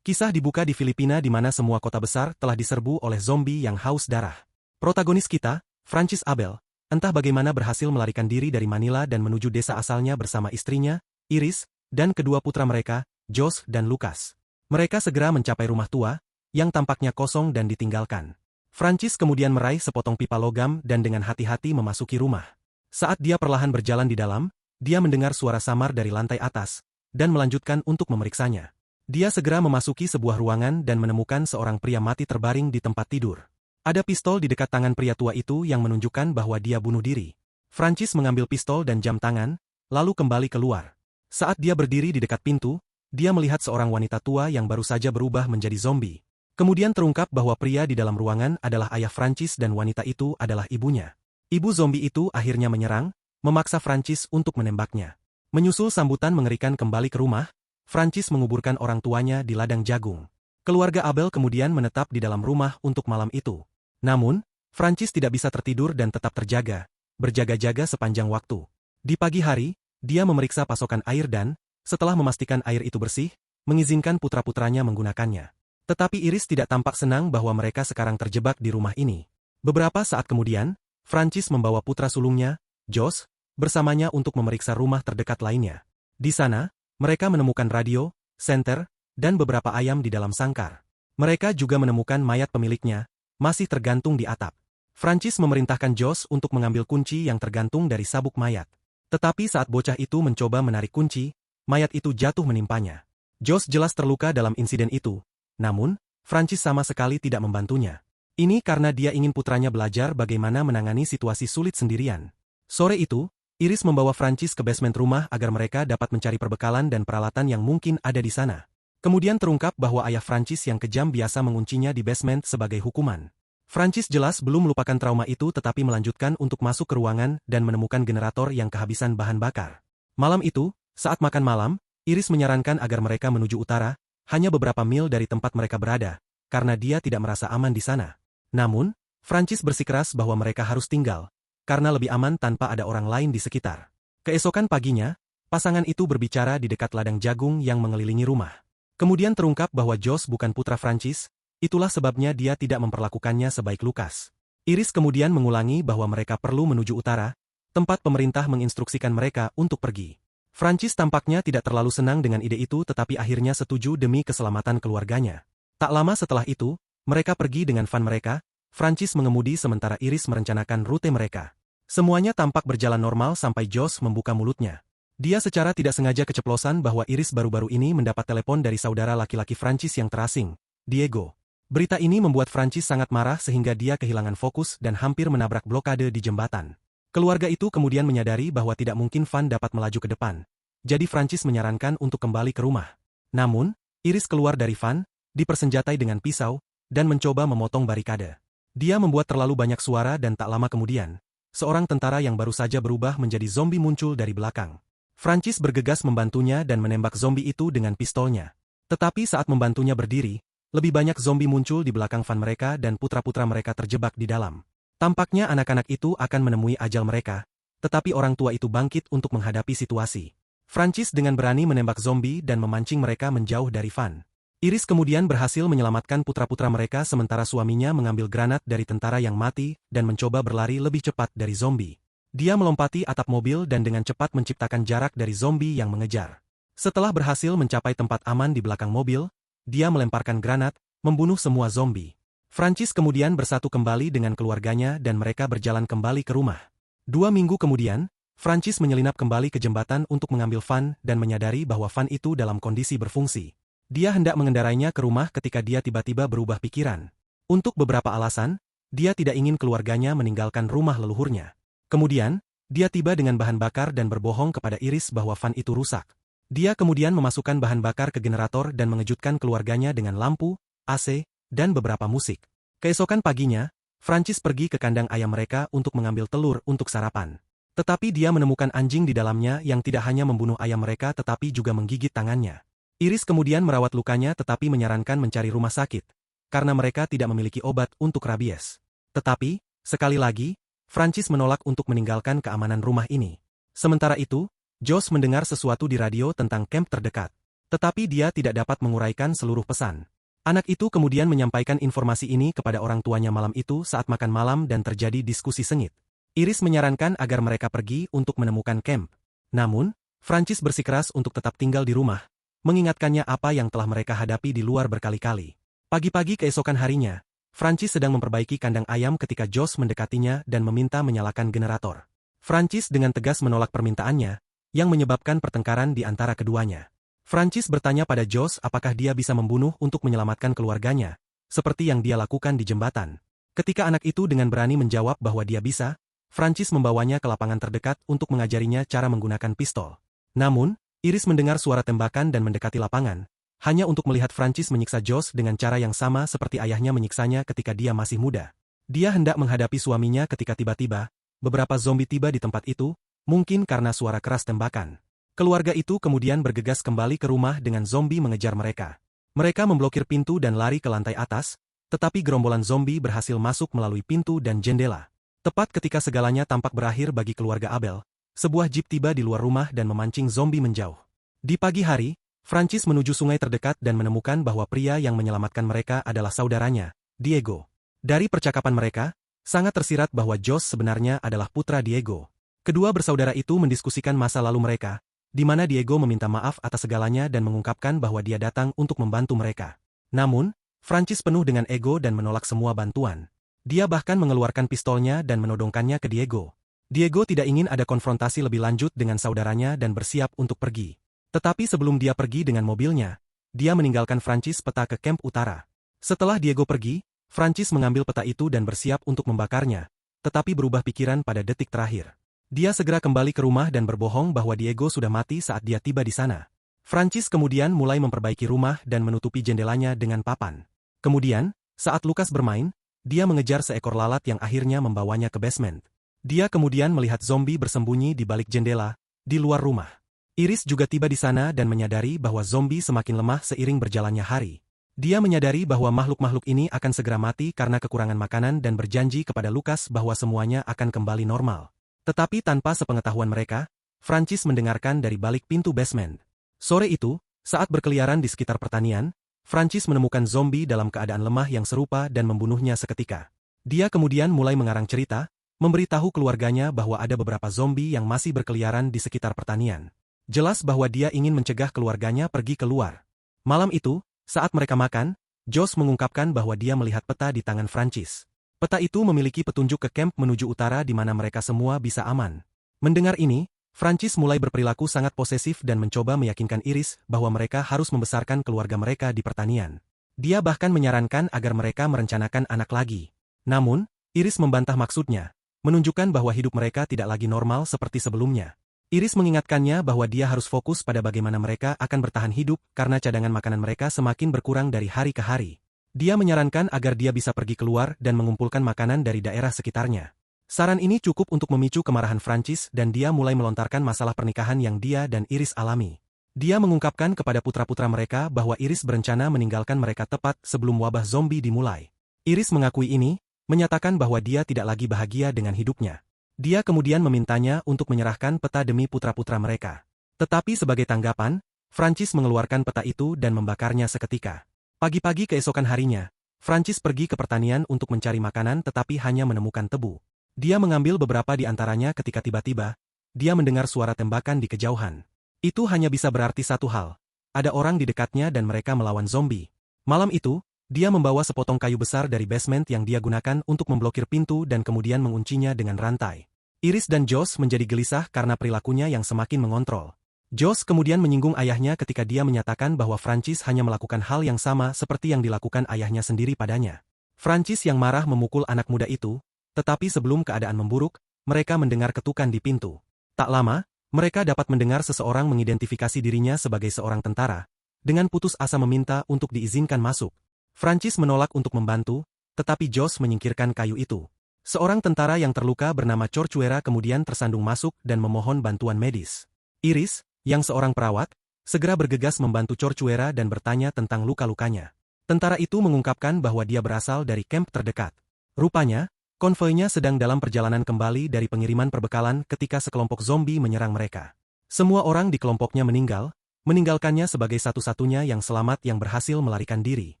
Kisah dibuka di Filipina di mana semua kota besar telah diserbu oleh zombie yang haus darah. Protagonis kita, Francis Abel, entah bagaimana berhasil melarikan diri dari Manila dan menuju desa asalnya bersama istrinya, Iris, dan kedua putra mereka, Jos dan Lucas. Mereka segera mencapai rumah tua, yang tampaknya kosong dan ditinggalkan. Francis kemudian meraih sepotong pipa logam dan dengan hati-hati memasuki rumah. Saat dia perlahan berjalan di dalam, dia mendengar suara samar dari lantai atas, dan melanjutkan untuk memeriksanya. Dia segera memasuki sebuah ruangan dan menemukan seorang pria mati terbaring di tempat tidur. Ada pistol di dekat tangan pria tua itu yang menunjukkan bahwa dia bunuh diri. Francis mengambil pistol dan jam tangan, lalu kembali keluar. Saat dia berdiri di dekat pintu, dia melihat seorang wanita tua yang baru saja berubah menjadi zombie. Kemudian terungkap bahwa pria di dalam ruangan adalah ayah Francis dan wanita itu adalah ibunya. Ibu zombie itu akhirnya menyerang, memaksa Francis untuk menembaknya. Menyusul sambutan mengerikan kembali ke rumah, Francis menguburkan orang tuanya di ladang jagung. Keluarga Abel kemudian menetap di dalam rumah untuk malam itu. Namun, Francis tidak bisa tertidur dan tetap terjaga, berjaga-jaga sepanjang waktu. Di pagi hari, dia memeriksa pasokan air dan, setelah memastikan air itu bersih, mengizinkan putra-putranya menggunakannya. Tetapi Iris tidak tampak senang bahwa mereka sekarang terjebak di rumah ini. Beberapa saat kemudian, Francis membawa putra sulungnya, Jos, bersamanya untuk memeriksa rumah terdekat lainnya. Di sana, mereka menemukan radio, senter, dan beberapa ayam di dalam sangkar. Mereka juga menemukan mayat pemiliknya, masih tergantung di atap. Francis memerintahkan Jos untuk mengambil kunci yang tergantung dari sabuk mayat. Tetapi saat bocah itu mencoba menarik kunci, mayat itu jatuh menimpanya. Jos jelas terluka dalam insiden itu, namun, Francis sama sekali tidak membantunya. Ini karena dia ingin putranya belajar bagaimana menangani situasi sulit sendirian. Sore itu, Iris membawa Francis ke basement rumah agar mereka dapat mencari perbekalan dan peralatan yang mungkin ada di sana. Kemudian terungkap bahwa ayah Francis yang kejam biasa menguncinya di basement sebagai hukuman. Francis jelas belum melupakan trauma itu tetapi melanjutkan untuk masuk ke ruangan dan menemukan generator yang kehabisan bahan bakar. Malam itu, saat makan malam, Iris menyarankan agar mereka menuju utara, hanya beberapa mil dari tempat mereka berada, karena dia tidak merasa aman di sana. Namun, Francis bersikeras bahwa mereka harus tinggal, karena lebih aman tanpa ada orang lain di sekitar. Keesokan paginya, pasangan itu berbicara di dekat ladang jagung yang mengelilingi rumah. Kemudian terungkap bahwa Jos bukan putra Francis, itulah sebabnya dia tidak memperlakukannya sebaik Lucas. Iris kemudian mengulangi bahwa mereka perlu menuju utara, tempat pemerintah menginstruksikan mereka untuk pergi. Francis tampaknya tidak terlalu senang dengan ide itu tetapi akhirnya setuju demi keselamatan keluarganya. Tak lama setelah itu, mereka pergi dengan van mereka, Francis mengemudi sementara Iris merencanakan rute mereka. Semuanya tampak berjalan normal sampai Jos membuka mulutnya. Dia secara tidak sengaja keceplosan bahwa Iris baru-baru ini mendapat telepon dari saudara laki-laki Francis yang terasing, Diego. Berita ini membuat Francis sangat marah sehingga dia kehilangan fokus dan hampir menabrak blokade di jembatan. Keluarga itu kemudian menyadari bahwa tidak mungkin van dapat melaju ke depan. Jadi Francis menyarankan untuk kembali ke rumah. Namun, Iris keluar dari van, dipersenjatai dengan pisau, dan mencoba memotong barikade. Dia membuat terlalu banyak suara dan tak lama kemudian, seorang tentara yang baru saja berubah menjadi zombie muncul dari belakang. Francis bergegas membantunya dan menembak zombie itu dengan pistolnya. Tetapi saat membantunya berdiri, lebih banyak zombie muncul di belakang van mereka dan putra-putra mereka terjebak di dalam. Tampaknya anak-anak itu akan menemui ajal mereka, tetapi orang tua itu bangkit untuk menghadapi situasi. Francis dengan berani menembak zombie dan memancing mereka menjauh dari van. Iris kemudian berhasil menyelamatkan putra-putra mereka sementara suaminya mengambil granat dari tentara yang mati dan mencoba berlari lebih cepat dari zombie. Dia melompati atap mobil dan dengan cepat menciptakan jarak dari zombie yang mengejar. Setelah berhasil mencapai tempat aman di belakang mobil, dia melemparkan granat, membunuh semua zombie. Francis kemudian bersatu kembali dengan keluarganya dan mereka berjalan kembali ke rumah. 2 minggu kemudian, Francis menyelinap kembali ke jembatan untuk mengambil van dan menyadari bahwa van itu dalam kondisi berfungsi. Dia hendak mengendarainya ke rumah ketika dia tiba-tiba berubah pikiran. Untuk beberapa alasan, dia tidak ingin keluarganya meninggalkan rumah leluhurnya. Kemudian, dia tiba dengan bahan bakar dan berbohong kepada Iris bahwa van itu rusak. Dia kemudian memasukkan bahan bakar ke generator dan mengejutkan keluarganya dengan lampu, AC, dan beberapa musik. Keesokan paginya, Francis pergi ke kandang ayam mereka untuk mengambil telur untuk sarapan. Tetapi dia menemukan anjing di dalamnya yang tidak hanya membunuh ayam mereka tetapi juga menggigit tangannya. Iris kemudian merawat lukanya tetapi menyarankan mencari rumah sakit, karena mereka tidak memiliki obat untuk rabies. Tetapi, sekali lagi, Francis menolak untuk meninggalkan keamanan rumah ini. Sementara itu, Jos mendengar sesuatu di radio tentang camp terdekat. Tetapi dia tidak dapat menguraikan seluruh pesan. Anak itu kemudian menyampaikan informasi ini kepada orang tuanya malam itu saat makan malam dan terjadi diskusi sengit. Iris menyarankan agar mereka pergi untuk menemukan camp. Namun, Francis bersikeras untuk tetap tinggal di rumah, mengingatkannya apa yang telah mereka hadapi di luar berkali-kali. Pagi-pagi keesokan harinya, Francis sedang memperbaiki kandang ayam ketika Josh mendekatinya dan meminta menyalakan generator. Francis dengan tegas menolak permintaannya, yang menyebabkan pertengkaran di antara keduanya. Francis bertanya pada Josh apakah dia bisa membunuh untuk menyelamatkan keluarganya, seperti yang dia lakukan di jembatan. Ketika anak itu dengan berani menjawab bahwa dia bisa, Francis membawanya ke lapangan terdekat untuk mengajarinya cara menggunakan pistol. Namun, Iris mendengar suara tembakan dan mendekati lapangan, hanya untuk melihat Francis menyiksa Josh dengan cara yang sama seperti ayahnya menyiksanya ketika dia masih muda. Dia hendak menghadapi suaminya ketika tiba-tiba, beberapa zombie tiba di tempat itu, mungkin karena suara keras tembakan. Keluarga itu kemudian bergegas kembali ke rumah dengan zombie mengejar mereka. Mereka memblokir pintu dan lari ke lantai atas, tetapi gerombolan zombie berhasil masuk melalui pintu dan jendela. Tepat ketika segalanya tampak berakhir bagi keluarga Abel, sebuah jeep tiba di luar rumah dan memancing zombie menjauh. Di pagi hari, Francis menuju sungai terdekat dan menemukan bahwa pria yang menyelamatkan mereka adalah saudaranya, Diego. Dari percakapan mereka, sangat tersirat bahwa Josh sebenarnya adalah putra Diego. Kedua bersaudara itu mendiskusikan masa lalu mereka, di mana Diego meminta maaf atas segalanya dan mengungkapkan bahwa dia datang untuk membantu mereka. Namun, Francis penuh dengan ego dan menolak semua bantuan. Dia bahkan mengeluarkan pistolnya dan menodongkannya ke Diego. Diego tidak ingin ada konfrontasi lebih lanjut dengan saudaranya dan bersiap untuk pergi. Tetapi sebelum dia pergi dengan mobilnya, dia meninggalkan Francis peta ke camp utara. Setelah Diego pergi, Francis mengambil peta itu dan bersiap untuk membakarnya, tetapi berubah pikiran pada detik terakhir. Dia segera kembali ke rumah dan berbohong bahwa Diego sudah mati saat dia tiba di sana. Francis kemudian mulai memperbaiki rumah dan menutupi jendelanya dengan papan. Kemudian, saat Lucas bermain, dia mengejar seekor lalat yang akhirnya membawanya ke basement. Dia kemudian melihat zombie bersembunyi di balik jendela, di luar rumah. Iris juga tiba di sana dan menyadari bahwa zombie semakin lemah seiring berjalannya hari. Dia menyadari bahwa makhluk-makhluk ini akan segera mati karena kekurangan makanan dan berjanji kepada Lucas bahwa semuanya akan kembali normal. Tetapi tanpa sepengetahuan mereka, Francis mendengarkan dari balik pintu basement. Sore itu, saat berkeliaran di sekitar pertanian, Francis menemukan zombie dalam keadaan lemah yang serupa dan membunuhnya seketika. Dia kemudian mulai mengarang cerita, memberitahu keluarganya bahwa ada beberapa zombie yang masih berkeliaran di sekitar pertanian. Jelas bahwa dia ingin mencegah keluarganya pergi keluar. Malam itu, saat mereka makan, Josh mengungkapkan bahwa dia melihat peta di tangan Francis. Peta itu memiliki petunjuk ke camp menuju utara di mana mereka semua bisa aman. Mendengar ini, Francis mulai berperilaku sangat posesif dan mencoba meyakinkan Iris bahwa mereka harus membesarkan keluarga mereka di pertanian. Dia bahkan menyarankan agar mereka merencanakan anak lagi. Namun, Iris membantah maksudnya, menunjukkan bahwa hidup mereka tidak lagi normal seperti sebelumnya. Iris mengingatkannya bahwa dia harus fokus pada bagaimana mereka akan bertahan hidup karena cadangan makanan mereka semakin berkurang dari hari ke hari. Dia menyarankan agar dia bisa pergi keluar dan mengumpulkan makanan dari daerah sekitarnya. Saran ini cukup untuk memicu kemarahan Francis dan dia mulai melontarkan masalah pernikahan yang dia dan Iris alami. Dia mengungkapkan kepada putra-putra mereka bahwa Iris berencana meninggalkan mereka tepat sebelum wabah zombie dimulai. Iris mengakui ini, menyatakan bahwa dia tidak lagi bahagia dengan hidupnya. Dia kemudian memintanya untuk menyerahkan peta demi putra-putra mereka. Tetapi sebagai tanggapan, Francis mengeluarkan peta itu dan membakarnya seketika. Pagi-pagi keesokan harinya, Francis pergi ke pertanian untuk mencari makanan tetapi hanya menemukan tebu. Dia mengambil beberapa di antaranya ketika tiba-tiba, dia mendengar suara tembakan di kejauhan. Itu hanya bisa berarti satu hal. Ada orang di dekatnya dan mereka melawan zombie. Malam itu, dia membawa sepotong kayu besar dari basement yang dia gunakan untuk memblokir pintu dan kemudian menguncinya dengan rantai. Iris dan Josh menjadi gelisah karena perilakunya yang semakin mengontrol. Josh kemudian menyinggung ayahnya ketika dia menyatakan bahwa Francis hanya melakukan hal yang sama seperti yang dilakukan ayahnya sendiri padanya. Francis yang marah memukul anak muda itu, tetapi sebelum keadaan memburuk, mereka mendengar ketukan di pintu. Tak lama, mereka dapat mendengar seseorang mengidentifikasi dirinya sebagai seorang tentara, dengan putus asa meminta untuk diizinkan masuk. Francis menolak untuk membantu, tetapi Josh menyingkirkan kayu itu. Seorang tentara yang terluka bernama Corcuera kemudian tersandung masuk dan memohon bantuan medis. Iris, yang seorang perawat, segera bergegas membantu Corcuera dan bertanya tentang luka-lukanya. Tentara itu mengungkapkan bahwa dia berasal dari camp terdekat. Rupanya, konvoinya sedang dalam perjalanan kembali dari pengiriman perbekalan ketika sekelompok zombie menyerang mereka. Semua orang di kelompoknya meninggal, meninggalkannya sebagai satu-satunya yang selamat yang berhasil melarikan diri.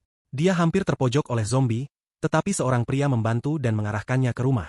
Dia hampir terpojok oleh zombie, tetapi seorang pria membantu dan mengarahkannya ke rumah.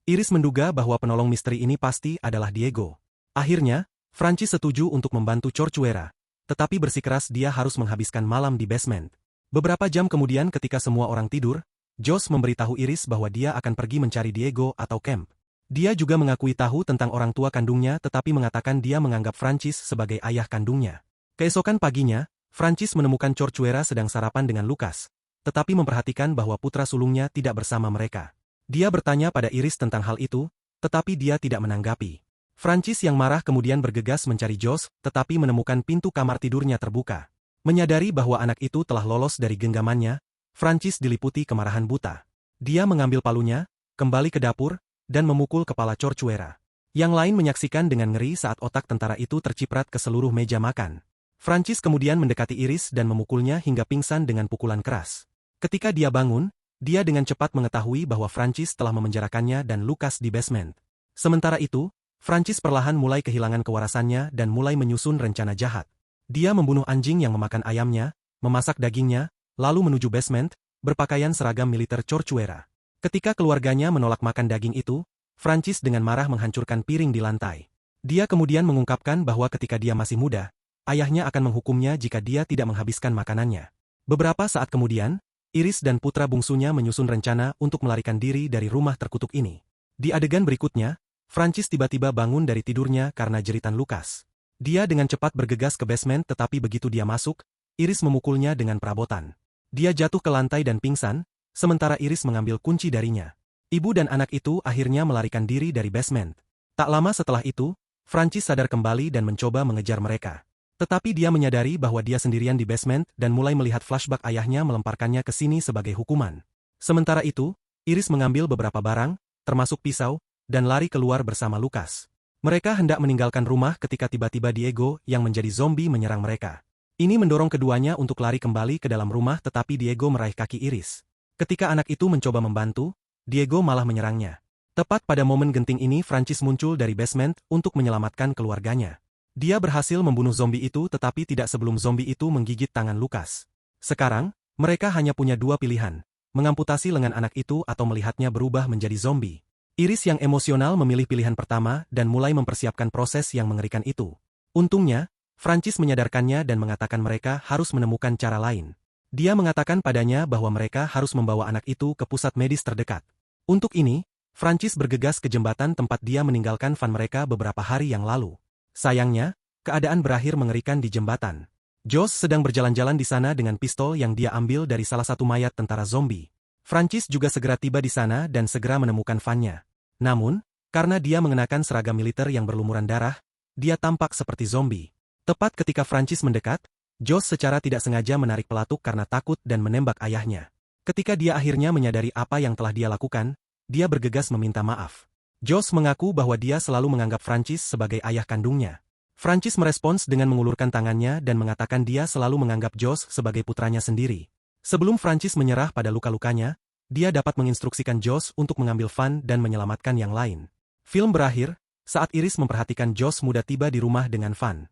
Iris menduga bahwa penolong misteri ini pasti adalah Diego. Akhirnya, Francis setuju untuk membantu Corcuera, tetapi bersikeras dia harus menghabiskan malam di basement. Beberapa jam kemudian ketika semua orang tidur, Josh memberitahu Iris bahwa dia akan pergi mencari Diego atau Kemp. Dia juga mengakui tahu tentang orang tua kandungnya tetapi mengatakan dia menganggap Francis sebagai ayah kandungnya. Keesokan paginya, Francis menemukan Corcuera sedang sarapan dengan Lucas, tetapi memperhatikan bahwa putra sulungnya tidak bersama mereka. Dia bertanya pada Iris tentang hal itu, tetapi dia tidak menanggapi. Francis yang marah kemudian bergegas mencari Josh, tetapi menemukan pintu kamar tidurnya terbuka. Menyadari bahwa anak itu telah lolos dari genggamannya, Francis diliputi kemarahan buta. Dia mengambil palunya, kembali ke dapur, dan memukul kepala Corcuera. Yang lain menyaksikan dengan ngeri saat otak tentara itu terciprat ke seluruh meja makan. Francis kemudian mendekati Iris dan memukulnya hingga pingsan dengan pukulan keras. Ketika dia bangun, dia dengan cepat mengetahui bahwa Francis telah memenjarakannya dan Lucas di basement. Sementara itu, Francis perlahan mulai kehilangan kewarasannya dan mulai menyusun rencana jahat. Dia membunuh anjing yang memakan ayamnya, memasak dagingnya, lalu menuju basement, berpakaian seragam militer Corcuera. Ketika keluarganya menolak makan daging itu, Francis dengan marah menghancurkan piring di lantai. Dia kemudian mengungkapkan bahwa ketika dia masih muda, ayahnya akan menghukumnya jika dia tidak menghabiskan makanannya. Beberapa saat kemudian, Iris dan putra bungsunya menyusun rencana untuk melarikan diri dari rumah terkutuk ini. Di adegan berikutnya, Francis tiba-tiba bangun dari tidurnya karena jeritan Lucas. Dia dengan cepat bergegas ke basement tetapi begitu dia masuk, Iris memukulnya dengan perabotan. Dia jatuh ke lantai dan pingsan, sementara Iris mengambil kunci darinya. Ibu dan anak itu akhirnya melarikan diri dari basement. Tak lama setelah itu, Francis sadar kembali dan mencoba mengejar mereka. Tetapi dia menyadari bahwa dia sendirian di basement dan mulai melihat flashback ayahnya melemparkannya ke sini sebagai hukuman. Sementara itu, Iris mengambil beberapa barang, termasuk pisau, dan lari keluar bersama Lucas. Mereka hendak meninggalkan rumah ketika tiba-tiba Diego yang menjadi zombie menyerang mereka. Ini mendorong keduanya untuk lari kembali ke dalam rumah tetapi Diego meraih kaki Iris. Ketika anak itu mencoba membantu, Diego malah menyerangnya. Tepat pada momen genting ini Francis muncul dari basement untuk menyelamatkan keluarganya. Dia berhasil membunuh zombie itu tetapi tidak sebelum zombie itu menggigit tangan Lucas. Sekarang, mereka hanya punya dua pilihan, mengamputasi lengan anak itu atau melihatnya berubah menjadi zombie. Iris yang emosional memilih pilihan pertama dan mulai mempersiapkan proses yang mengerikan itu. Untungnya, Francis menyadarkannya dan mengatakan mereka harus menemukan cara lain. Dia mengatakan padanya bahwa mereka harus membawa anak itu ke pusat medis terdekat. Untuk ini, Francis bergegas ke jembatan tempat dia meninggalkan van mereka beberapa hari yang lalu. Sayangnya, keadaan berakhir mengerikan di jembatan. Josh sedang berjalan-jalan di sana dengan pistol yang dia ambil dari salah satu mayat tentara zombie. Francis juga segera tiba di sana dan segera menemukan van-nya. Namun, karena dia mengenakan seragam militer yang berlumuran darah, dia tampak seperti zombie. Tepat ketika Francis mendekat, Josh secara tidak sengaja menarik pelatuk karena takut dan menembak ayahnya. Ketika dia akhirnya menyadari apa yang telah dia lakukan, dia bergegas meminta maaf. Josh mengaku bahwa dia selalu menganggap Francis sebagai ayah kandungnya. Francis merespons dengan mengulurkan tangannya dan mengatakan dia selalu menganggap Josh sebagai putranya sendiri. Sebelum Francis menyerah pada luka-lukanya, dia dapat menginstruksikan Josh untuk mengambil van dan menyelamatkan yang lain. Film berakhir, saat Iris memperhatikan Josh muda tiba di rumah dengan van.